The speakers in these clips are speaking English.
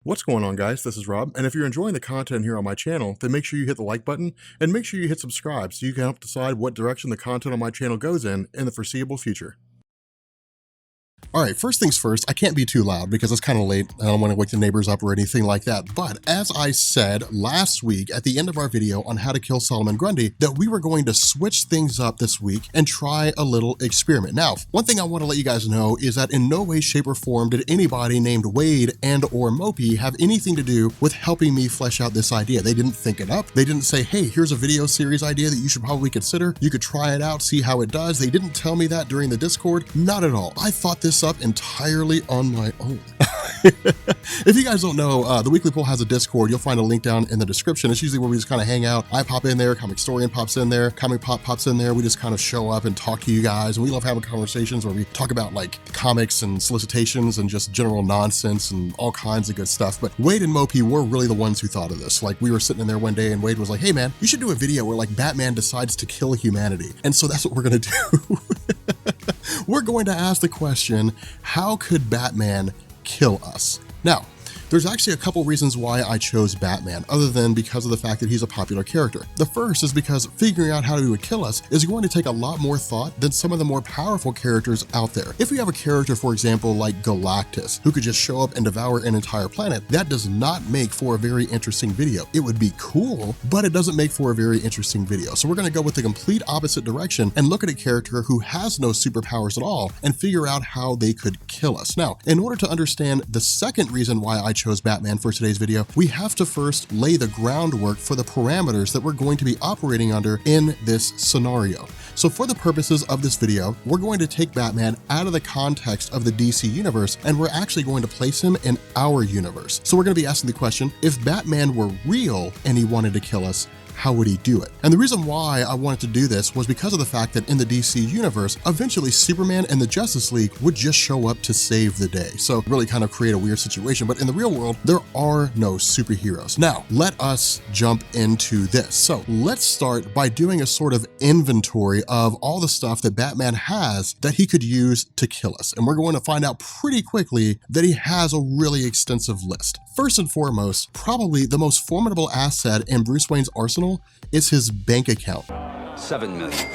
What's going on, guys? This is Rob, and if you're enjoying the content here on my channel, then make sure you hit the like button and make sure you hit subscribe so you can help decide what direction the content on my channel goes in the foreseeable future. Alright, first things first, I can't be too loud because it's kind of late. I don't want to wake the neighbors up or anything like that. But as I said last week at the end of our video on how to kill Solomon Grundy, that we were going to switch things up this week and try a little experiment. Now, one thing I want to let you guys know is that in no way, shape, or form did anybody named Wade and or Mopey have anything to do with helping me flesh out this idea. They didn't think it up. They didn't say, hey, here's a video series idea that you should probably consider. You could try it out, see how it does. They didn't tell me that during the Discord. Not at all. I thought this up entirely on my own. If you guys don't know, the Weekly Poll has a Discord. You'll find a link down in the description. It's usually where we just kind of hang out. I pop in there, Comic Historian pops in there, Comic Pop pops in there. We just kind of show up and talk to you guys. And we love having conversations where we talk about like comics and solicitations and just general nonsense and all kinds of good stuff. But Wade and Mopey were really the ones who thought of this. Like we were sitting in there one day and Wade was like, hey man, you should do a video where like Batman decides to kill humanity. And so that's what we're going to do. We're going to ask the question, how could Batman kill us? Now, there's actually a couple reasons why I chose Batman, other than because of the fact that he's a popular character. The first is because figuring out how he would kill us is going to take a lot more thought than some of the more powerful characters out there. If we have a character, for example, like Galactus, who could just show up and devour an entire planet, that does not make for a very interesting video. It would be cool, but it doesn't make for a very interesting video. So we're going to go with the complete opposite direction and look at a character who has no superpowers at all and figure out how they could kill us. Now, in order to understand the second reason why I chose Batman for today's video, we have to first lay the groundwork for the parameters that we're going to be operating under in this scenario. So for the purposes of this video, we're going to take Batman out of the context of the DC universe and we're actually going to place him in our universe. So we're going to be asking the question, if Batman were real and he wanted to kill us, how would he do it? And the reason why I wanted to do this was because of the fact that in the DC universe, eventually Superman and the Justice League would just show up to save the day. So really kind of create a weird situation, but in the real world, there are no superheroes. Now, let us jump into this. So let's start by doing a sort of inventory of all the stuff that Batman has that he could use to kill us. And we're going to find out pretty quickly that he has a really extensive list. First and foremost, probably the most formidable asset in Bruce Wayne's arsenal is his bank account. 7 million.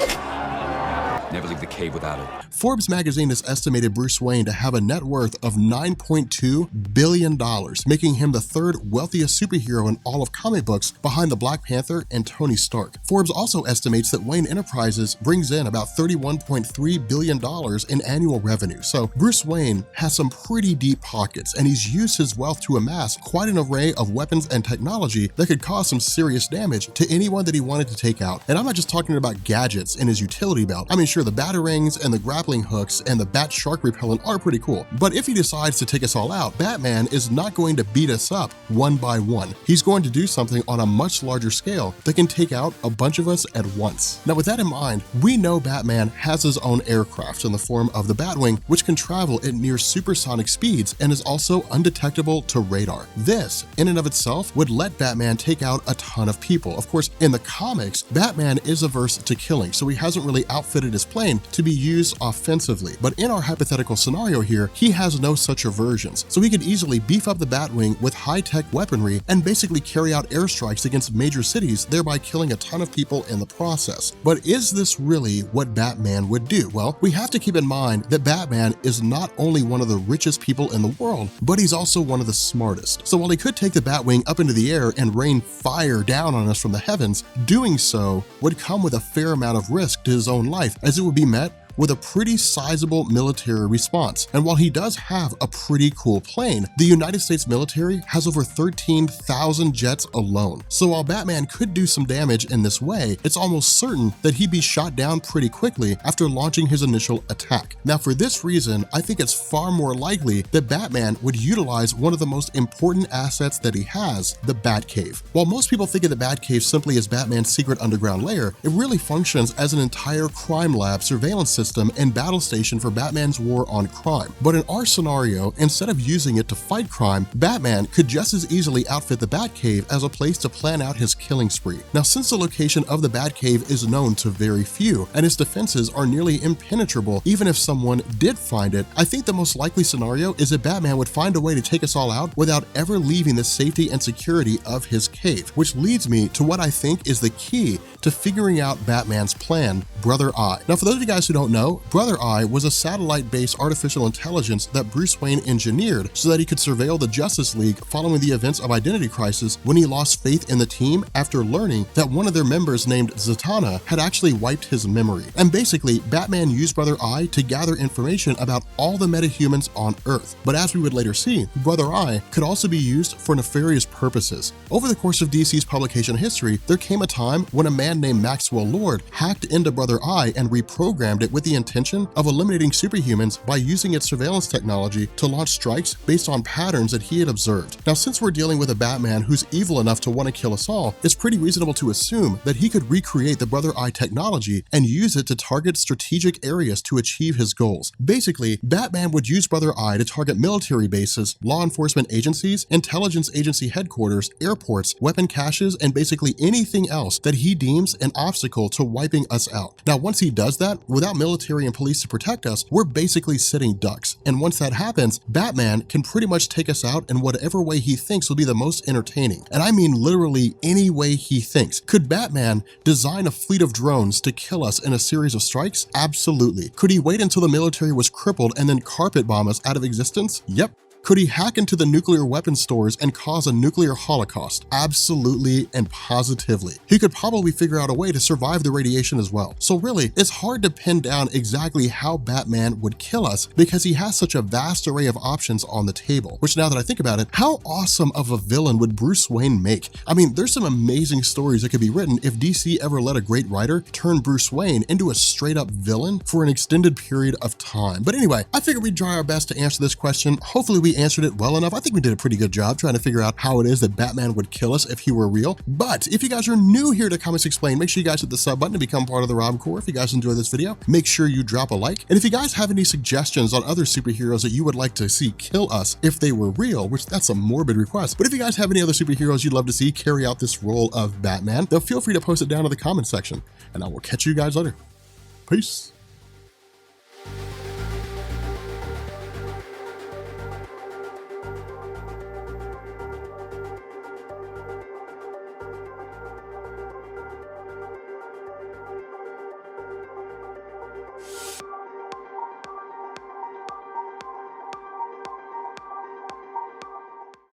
Never leave the cave without it. Forbes magazine has estimated Bruce Wayne to have a net worth of $9.2 billion, making him the third wealthiest superhero in all of comic books behind the Black Panther and Tony Stark. Forbes also estimates that Wayne Enterprises brings in about $31.3 billion in annual revenue. So Bruce Wayne has some pretty deep pockets and he's used his wealth to amass quite an array of weapons and technology that could cause some serious damage to anyone that he wanted to take out. And I'm not just talking about gadgets in his utility belt. I mean, sure, the batarangs and the grappling hooks and the bat shark repellent are pretty cool. But if he decides to take us all out, Batman is not going to beat us up one by one. He's going to do something on a much larger scale that can take out a bunch of us at once. Now, with that in mind, we know Batman has his own aircraft in the form of the Batwing, which can travel at near supersonic speeds and is also undetectable to radar. This, in and of itself, would let Batman take out a ton of people. Of course, in the comics, Batman is averse to killing, so he hasn't really outfitted his plane to be used offensively. But in our hypothetical scenario here, he has no such aversions. So he could easily beef up the Batwing with high-tech weaponry and basically carry out airstrikes against major cities, thereby killing a ton of people in the process. But is this really what Batman would do? Well, we have to keep in mind that Batman is not only one of the richest people in the world, but he's also one of the smartest. So while he could take the Batwing up into the air and rain fire down on us from the heavens, doing so would come with a fair amount of risk to his own life, as it would be met with a pretty sizable military response. And while he does have a pretty cool plane, the United States military has over 13,000 jets alone. So while Batman could do some damage in this way, it's almost certain that he'd be shot down pretty quickly after launching his initial attack. Now, for this reason, I think it's far more likely that Batman would utilize one of the most important assets that he has, the Batcave. While most people think of the Batcave simply as Batman's secret underground lair, it really functions as an entire crime lab surveillance system system and battle station for Batman's war on crime. But in our scenario, instead of using it to fight crime, Batman could just as easily outfit the Batcave as a place to plan out his killing spree. Now, since the location of the Batcave is known to very few, and its defenses are nearly impenetrable even if someone did find it, I think the most likely scenario is that Batman would find a way to take us all out without ever leaving the safety and security of his cave, which leads me to what I think is the key to figuring out Batman's plan, Brother Eye. Now, for those of you guys who don't know, Brother Eye was a satellite-based artificial intelligence that Bruce Wayne engineered so that he could surveil the Justice League following the events of Identity Crisis when he lost faith in the team after learning that one of their members named Zatanna had actually wiped his memory. And basically, Batman used Brother Eye to gather information about all the metahumans on Earth. But as we would later see, Brother Eye could also be used for nefarious purposes. Over the course of DC's publication history, there came a time when a man named Maxwell Lord hacked into Brother Eye and reprogrammed it with the intention of eliminating superhumans by using its surveillance technology to launch strikes based on patterns that he had observed. Now, since we're dealing with a Batman who's evil enough to want to kill us all, it's pretty reasonable to assume that he could recreate the Brother Eye technology and use it to target strategic areas to achieve his goals. Basically, Batman would use Brother Eye to target military bases, law enforcement agencies, intelligence agency headquarters, airports, weapon caches, and basically anything else that he deems an obstacle to wiping us out. Now, once he does that, without military and police to protect us, we're basically sitting ducks. And once that happens, Batman can pretty much take us out in whatever way he thinks will be the most entertaining. And I mean literally any way he thinks. Could Batman design a fleet of drones to kill us in a series of strikes? Absolutely. Could he wait until the military was crippled and then carpet bomb us out of existence? Yep. Could he hack into the nuclear weapons stores and cause a nuclear holocaust? Absolutely and positively. He could probably figure out a way to survive the radiation as well. So really, it's hard to pin down exactly how Batman would kill us because he has such a vast array of options on the table, which now that I think about it, how awesome of a villain would Bruce Wayne make? I mean, there's some amazing stories that could be written if DC ever let a great writer turn Bruce Wayne into a straight up villain for an extended period of time. But anyway, I figured we'd try our best to answer this question. Hopefully we answered it well enough. I think we did a pretty good job trying to figure out how it is that Batman would kill us if he were real. But if you guys are new here to Comics Explained, make sure you guys hit the sub button to become part of the Rob Corps. If you guys enjoyed this video, make sure you drop a like. And if you guys have any suggestions on other superheroes that you would like to see kill us if they were real, which that's a morbid request, but if you guys have any other superheroes you'd love to see carry out this role of Batman, then feel free to post it down in the comment section. And I will catch you guys later. Peace.